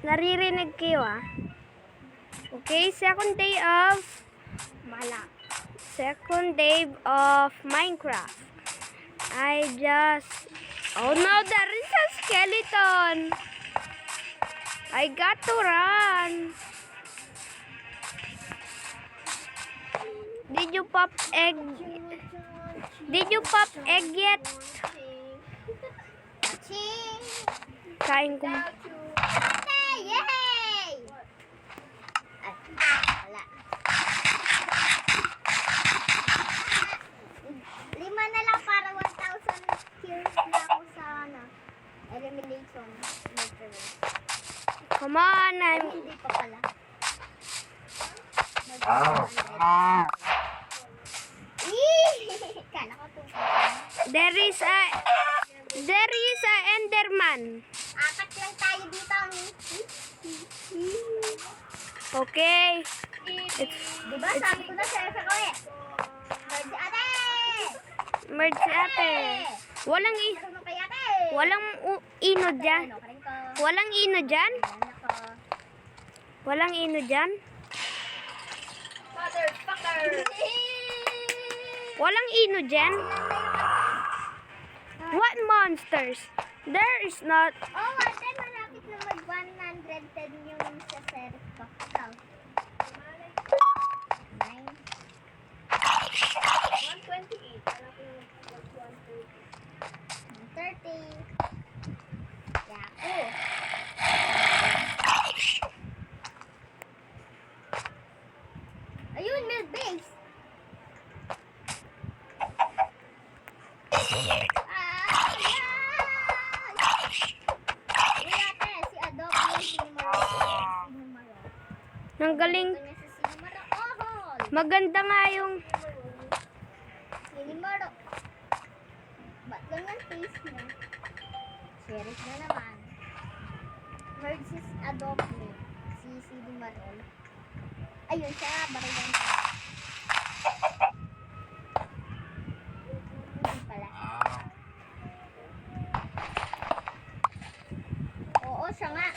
Naririnig kayo Okay, second day of Minecraft. Oh no, there is a skeleton. I got to run. Did you pop egg? Did you pop egg yet? Kain ko. Yay! Wala. 5 na lang para 1,000 kills na ako sa elimination. Come on, Hindi pa pala. Kala ko there is a Enderman. 4 lang tayo dito. Okay. Diba sabi ko na sa ko Merge si ate. Walang ino dyan. Walang ino dyan? Walang ino dyan? Motherfucker! Walang ino dyan? What monsters? There is not. Oh, ate, malapit na mag-110 yung sa serif ko. Ikaw? 9. 128. 130. Yaku. Ayun, milk base. Ang galing. Maganda nga yung Sinimaro. Ba't lang ang taste mo? Sheriff na naman. Versus adopt me. Si Sinimaro. Ayun siya, barilan siya. Hindi pala. Oo, siya nga.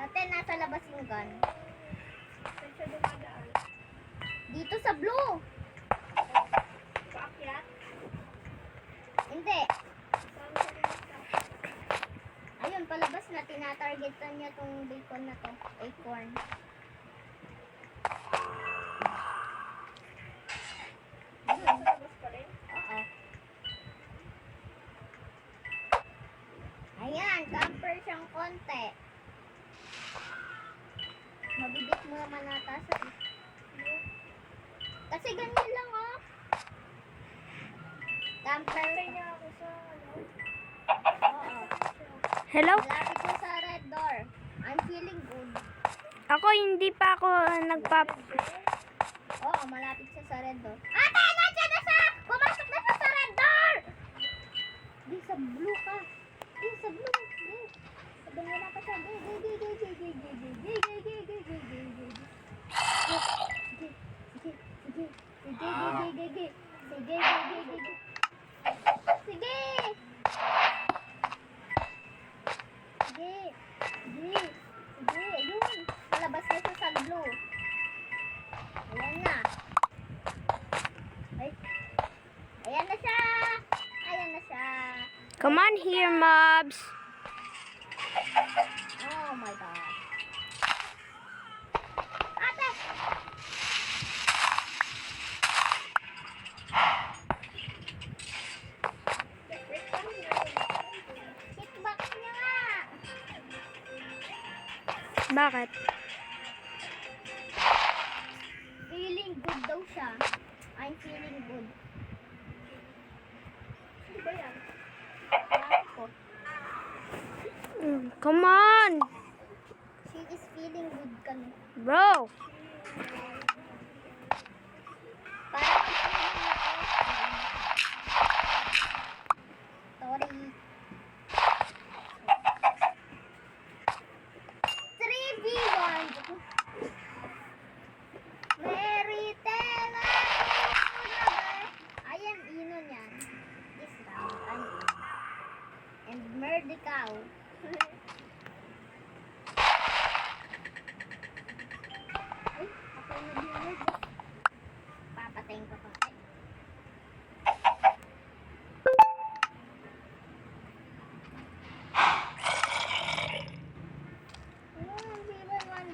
Ate, nasa labas yung gun. Dito sa blue. Paakyat? Hindi. Ayun, palabas na. Tinatargetan niya tong bacon na to. Acorn. Ayun. Oo. Ayan, camper siyang konti. Mabibit mo naman nata sa kasi ganyan lang camper niya ako sa Oo. hello? Malapit ko sa red door. I'm feeling good. Ako hindi pa ako Oo, malapit siya sa red door. Ate, nandiyan na siya! Pumasok na siya sa red door! Di sa blue ka. Di sa blue. Sabi nga pa siya. Sige. Yun. Malabas na siya sa blue. Ayan na. Ayan na siya. Come on here, mobs. Oh my God. Ate! Kickback niya nga. Bakit? Feeling good daw siya. I'm feeling good. Ano ba yan? Ako. Come on, She is feeling good kami. bro. Parang sorry. 3v1. Mary Tela. Ayan, ino niyan. This round. Bird ikaw. Ay, ako yung nag-bird. Papatayin ko pa.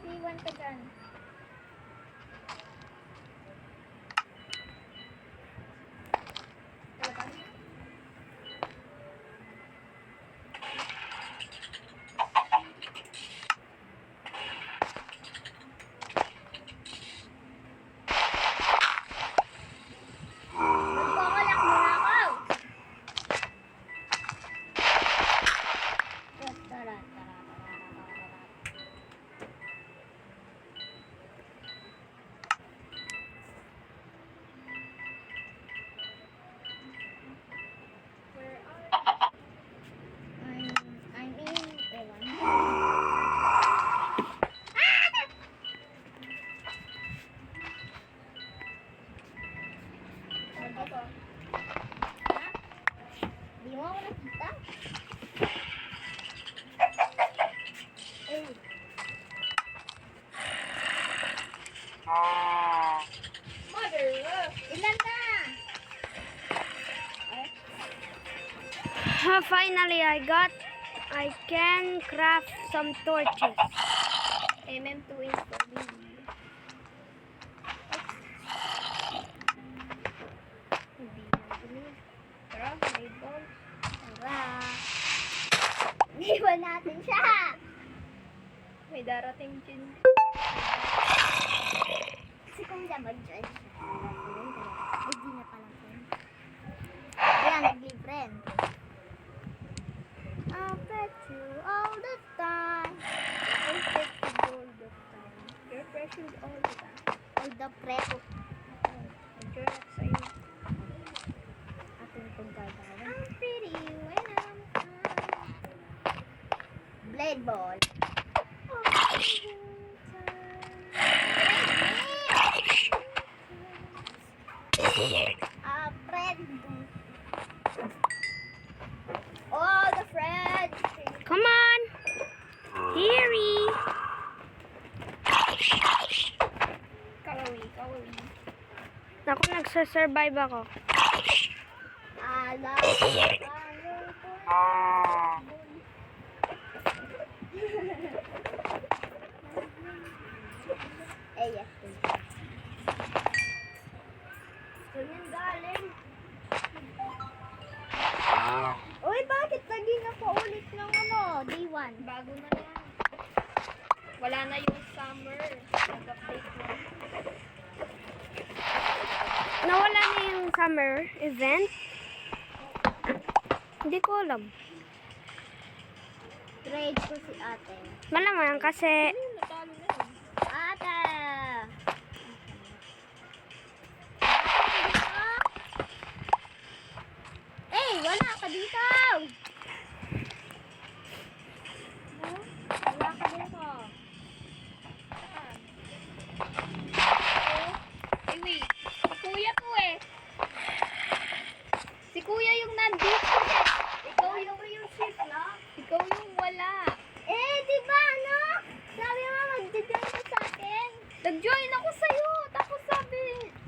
V1 ka dyan. Magpakalak mo na ako! Tara. I'm in ewan. Ano to? Ha? Di mo ako nakita? Eh. Mother, ilan na? Finally, I can craft some torches. MM2 install me. Hindi na tuloy. Tara, may ball. Tara. Iwan natin siya. May darating din. Kasi kung hindi mag-join siya. Ay, di na pala friend. Kaya nag-friend. I'll bet you all the time. I'll bet you all the time. You're pressured all the time. All the prepo. Enjoy ako sa'yo. Atin itong gagawin. I'm pretty when I'm fine. Blade ball. Friend. All the friends. Come on! Here! Kawawi. Ako nagsasurvive ako. Ala. Eh, yes. Ganyan galing. Uy, bakit naging ako ulit ng D1? Bago na yan. Wala na yung summer. Nag-update na. Nawala na yung summer event. Hindi ko alam. Trade ko si ate. Malamang kasi Natalo na yun. Ate! Eh, wala ka dito! Wala ka dito. Eh, wait. Si kuya to eh. Si kuya yung nandito eh. Ikaw yung shift na? Ikaw yung wala. Eh, di ba ano? Sabi mo mag-join ka sa akin. Nag-join ako sa'yo. Tapos sabi,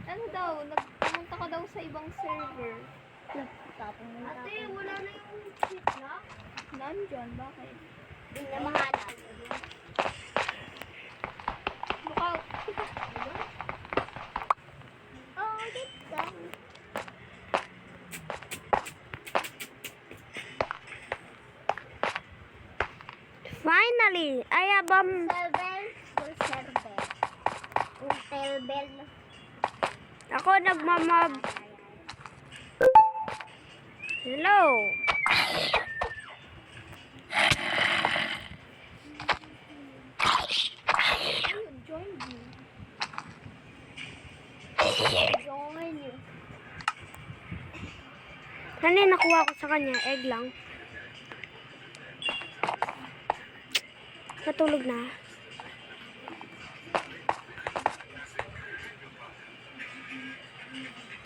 ano daw, pumunta ka daw sa ibang server. Ate, wala na yung shift na? Nandyan, bakit? Hindi na mahanap. Mukha. Oh, that's done. finally, I have Full server. Hotel bell. ako nagmamab. Hello. Join you. Join you. Ano yung nakuha ko sa kanya? Egg lang. Natulog na.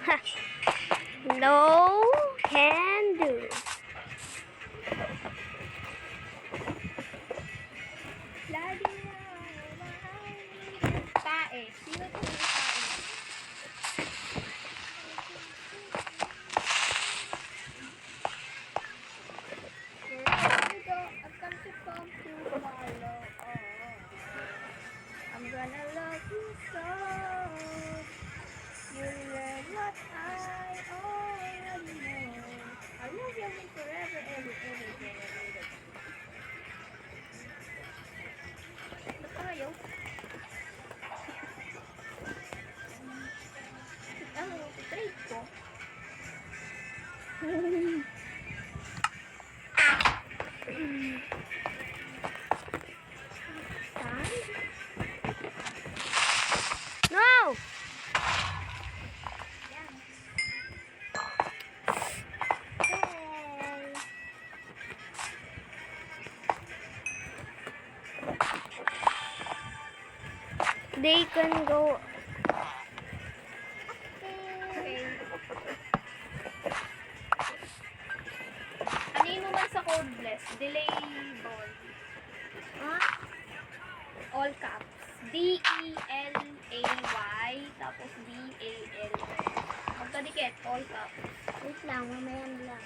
Ha. No can do. they can go. Okay. Ano yun naman sa code bless? Delay ball. Ah, All caps. D-E-L-A-Y tapos B-A-L. Magkadikit. All caps. wait lang, mamaya lang.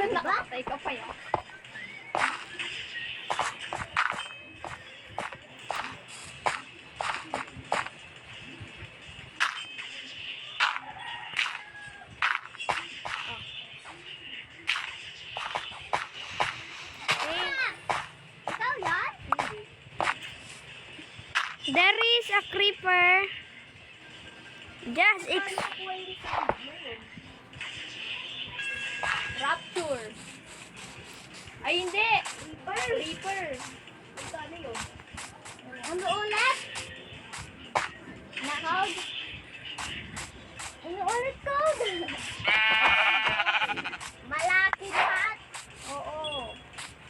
Nakatay ka pa yan. Ikaw yan? Hindi. There is a creeper. Just Rapture. Ay, hindi. Reaper. Reaper. Ano yun? Ano ulit? Code? Ano ulit code? Malaki cat. Oo.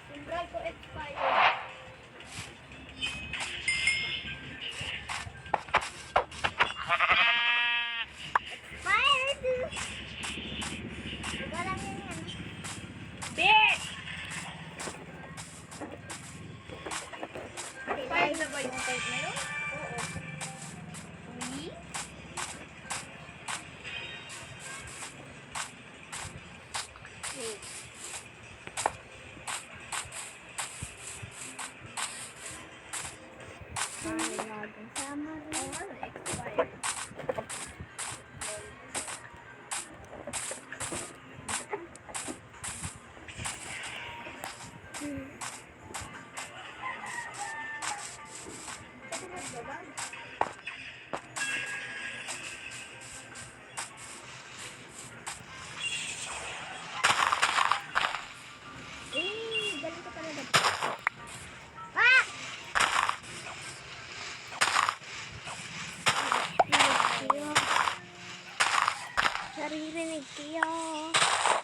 Simbral ko expired. Expired. Wala lang yan. Bitch! Expired na ba yung code na yun? Oo. Uy? Wait. Sama rin. Oo, expired. Galing ko talaga. Ah! naririnig kayo.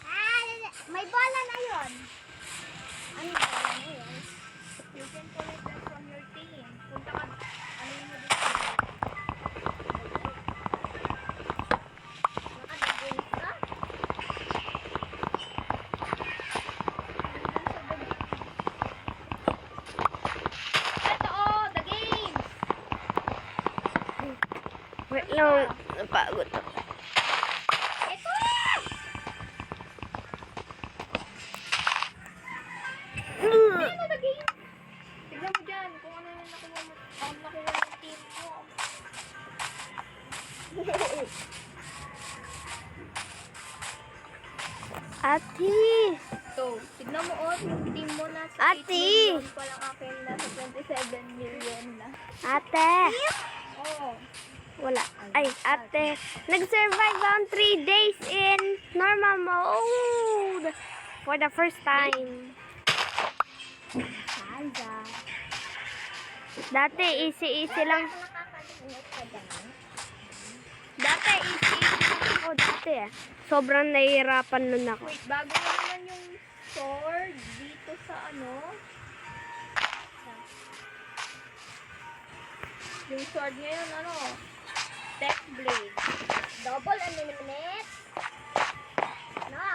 Ah! May bola na yun. Ano bola na yun? You can collect that from your team. Punta ka, ano yung mo dito? Nakadagayin ka? Ito, oh, the games! Wait lang, napagod ako. Ito! Ano the games? Tignan mo dyan kung ano yung nakuha mo. Ang nakuha ng team mo. Ate! So, tignan mo oh, yung team mo nasa 8 Ate! million. Palang akin nasa 27 million na. Ate! Oo. Wala. Ay, ate. Nag-survive on 3 days in normal mode. For the first time. Sanda. Dati, easy-easy lang. Nakakalimot ka dyan. Dati, easy-easy lang ako. Dati, sobrang nahihirapan nun ako. Wait, bago na naman yung sword dito sa ano? Yung sword ngayon, ano? Tech blade. Double eliminate. No.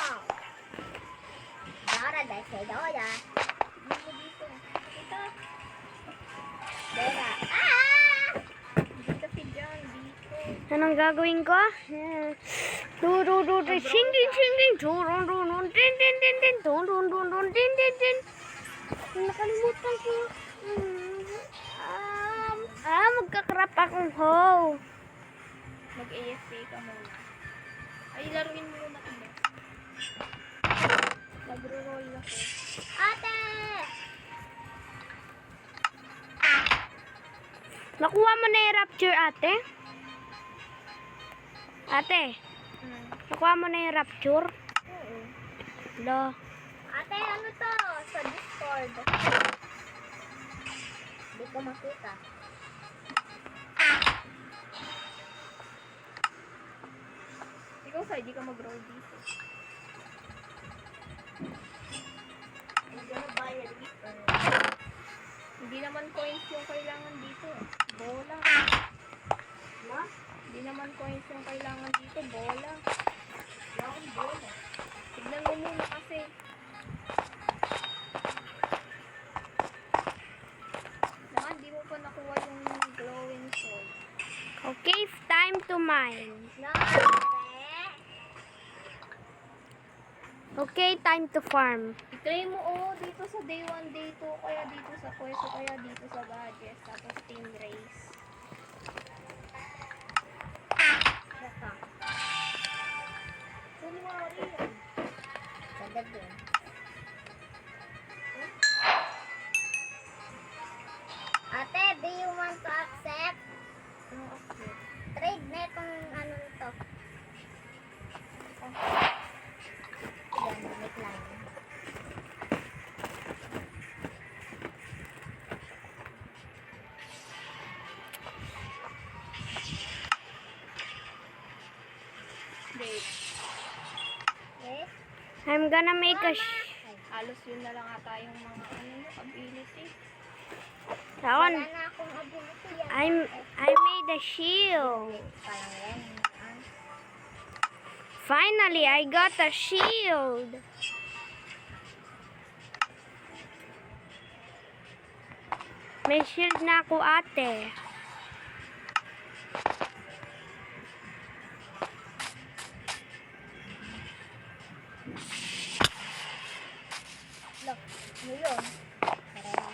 Dora, dahil say Dora. Tignan mo dito. Kita. Dora. Ah! Dito si John. Dito. Anong gagawin ko? Singing, singing. Tin, tin, tin, tin. Tin, tin, tin. Nakalimutan ko. Magkakrap akong hoe. Mag-AFK ka muna. Ay, laruin mo muna ito. Magro-roll ako. Ate! Nakuha mo na yung rapture, ate? Ate, nakuha mo na yung rapture? Oo. Lo. Ate, ano to? Sa Discord. Hindi ko makita. basa, hindi ka mag-roll dito. Hindi naman coins yung kailangan dito. Bola. Hindi naman coins yung kailangan dito. Bola. Bola. Tignan mo muna kasi. Baka hindi mo pa nakuha yung glowing sword. Okay, time to mine. Okay, time to farm. I-try mo dito sa day 1, day 2, kaya dito sa quest, kaya dito sa badges, tapos team race. Kunwari yun. Sagad yun. Ate, do you want to accept? Trade na itong ano nito. Yan, wait lang. Wait, Yes? I'm gonna make a halos yun na lang ata yung mga ability. Saon. Wala na akong ability yan. I made a shield. Parang yan. Finally, I got a shield. May shield na ako, ate. Look, ano yun? Tara.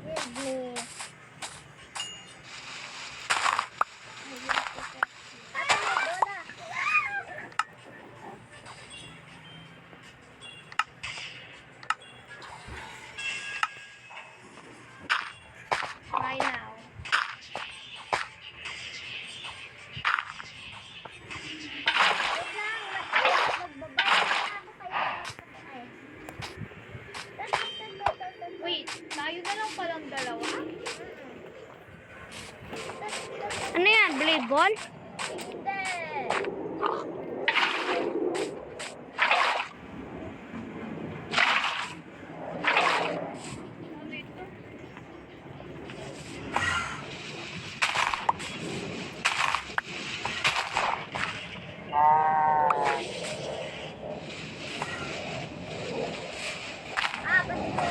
Give me. Ate, may bola. Try now. Wait lang, magbabayad na ako kayo. Wait, tayo na lang palang dalawa? Ano yan? Blade ball? Hindi. Ano ito? Ah, basta.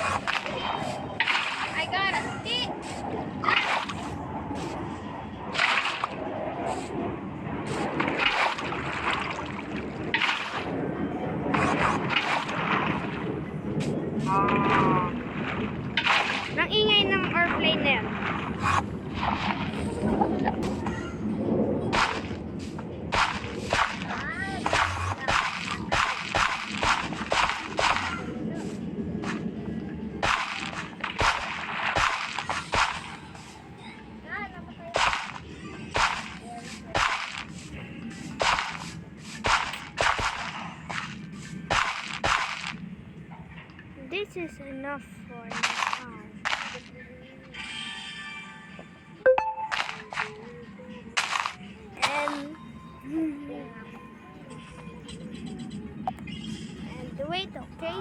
I got a stick! Ang ingay ng airplane na yan. This is enough for now. And wait, okay?